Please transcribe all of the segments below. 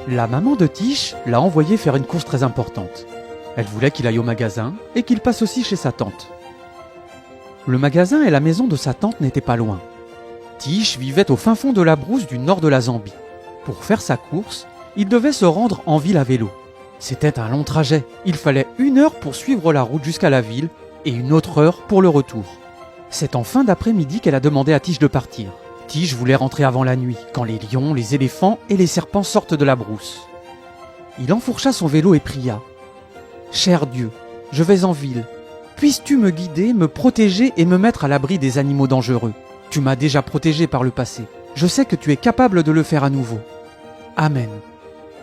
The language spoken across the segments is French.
La maman de Tish l'a envoyé faire une course très importante. Elle voulait qu'il aille au magasin et qu'il passe aussi chez sa tante. Le magasin et la maison de sa tante n'étaient pas loin. Tish vivait au fin fond de la brousse du nord de la Zambie. Pour faire sa course, il devait se rendre en ville à vélo. C'était un long trajet. Il fallait 1 heure pour suivre la route jusqu'à la ville et 1 autre heure pour le retour. C'est en fin d'après-midi qu'elle a demandé à Tish de partir. Tish voulait rentrer avant la nuit, quand les lions, les éléphants et les serpents sortent de la brousse. Il enfourcha son vélo et pria. « Cher Dieu, je vais en ville. Puisses-tu me guider, me protéger et me mettre à l'abri des animaux dangereux ? Tu m'as déjà protégé par le passé. Je sais que tu es capable de le faire à nouveau. Amen. »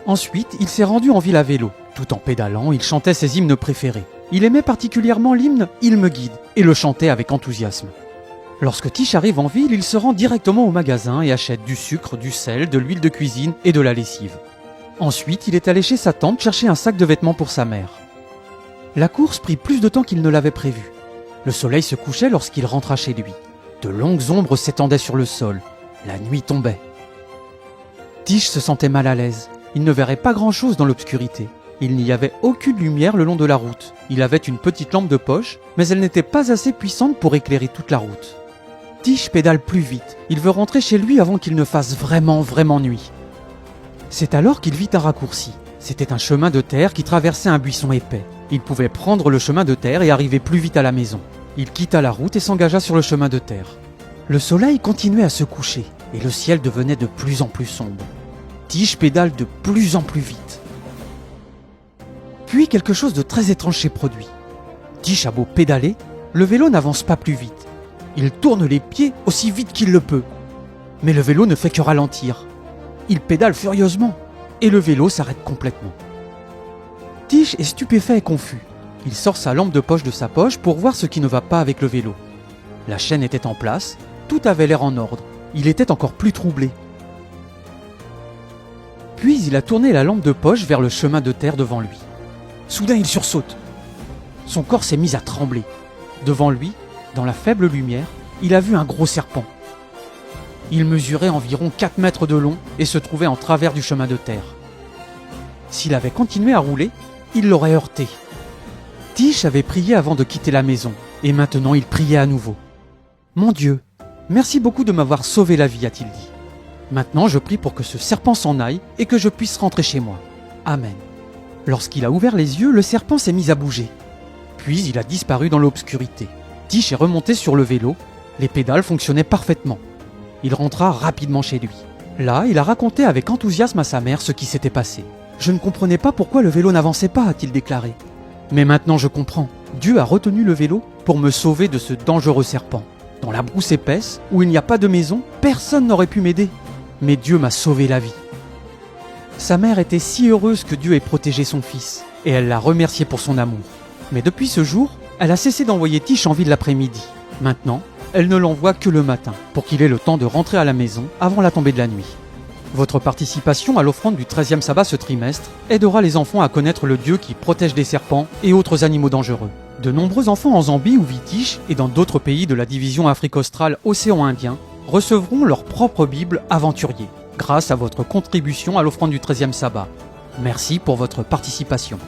Ensuite, il s'est rendu en ville à vélo. Tout en pédalant, il chantait ses hymnes préférés. Il aimait particulièrement l'hymne « Il me guide » et le chantait avec enthousiasme. Lorsque Tish arrive en ville, il se rend directement au magasin et achète du sucre, du sel, de l'huile de cuisine et de la lessive. Ensuite, il est allé chez sa tante chercher un sac de vêtements pour sa mère. La course prit plus de temps qu'il ne l'avait prévu. Le soleil se couchait lorsqu'il rentra chez lui. De longues ombres s'étendaient sur le sol. La nuit tombait. Tish se sentait mal à l'aise. Il ne verrait pas grand-chose dans l'obscurité. Il n'y avait aucune lumière le long de la route. Il avait une petite lampe de poche, mais elle n'était pas assez puissante pour éclairer toute la route. Tish pédale plus vite. Il veut rentrer chez lui avant qu'il ne fasse vraiment nuit. C'est alors qu'il vit un raccourci. C'était un chemin de terre qui traversait un buisson épais. Il pouvait prendre le chemin de terre et arriver plus vite à la maison. Il quitta la route et s'engagea sur le chemin de terre. Le soleil continuait à se coucher et le ciel devenait de plus en plus sombre. Tish pédale de plus en plus vite. Puis quelque chose de très étrange s'est produit. Tish a beau pédaler, le vélo n'avance pas plus vite. Il tourne les pieds aussi vite qu'il le peut. Mais le vélo ne fait que ralentir. Il pédale furieusement et le vélo s'arrête complètement. Tish est stupéfait et confus. Il sort sa lampe de poche de sa poche pour voir ce qui ne va pas avec le vélo. La chaîne était en place, tout avait l'air en ordre. Il était encore plus troublé. Puis il a tourné la lampe de poche vers le chemin de terre devant lui. Soudain il sursaute. Son corps s'est mis à trembler. Devant lui, dans la faible lumière, il a vu un gros serpent. Il mesurait environ 4 mètres de long et se trouvait en travers du chemin de terre. S'il avait continué à rouler, il l'aurait heurté. Tish avait prié avant de quitter la maison, et maintenant il priait à nouveau. « Mon Dieu, merci beaucoup de m'avoir sauvé la vie, a-t-il dit. Maintenant je prie pour que ce serpent s'en aille et que je puisse rentrer chez moi. Amen. » Lorsqu'il a ouvert les yeux, le serpent s'est mis à bouger. Puis il a disparu dans l'obscurité. Tish est remonté sur le vélo, les pédales fonctionnaient parfaitement. Il rentra rapidement chez lui. Là, il a raconté avec enthousiasme à sa mère ce qui s'était passé. « Je ne comprenais pas pourquoi le vélo n'avançait pas, a-t-il déclaré. Mais maintenant je comprends. Dieu a retenu le vélo pour me sauver de ce dangereux serpent. Dans la brousse épaisse, où il n'y a pas de maison, personne n'aurait pu m'aider. Mais Dieu m'a sauvé la vie. » Sa mère était si heureuse que Dieu ait protégé son fils, et elle l'a remercié pour son amour. Mais depuis ce jour, elle a cessé d'envoyer Tish en ville l'après-midi. Maintenant, elle ne l'envoie que le matin, pour qu'il ait le temps de rentrer à la maison avant la tombée de la nuit. Votre participation à l'offrande du 13e sabbat ce trimestre aidera les enfants à connaître le Dieu qui protège des serpents et autres animaux dangereux. De nombreux enfants en Zambie où vit Tish et dans d'autres pays de la division Afrique australe Océan Indien recevront leur propre Bible aventurier, grâce à votre contribution à l'offrande du 13e sabbat. Merci pour votre participation.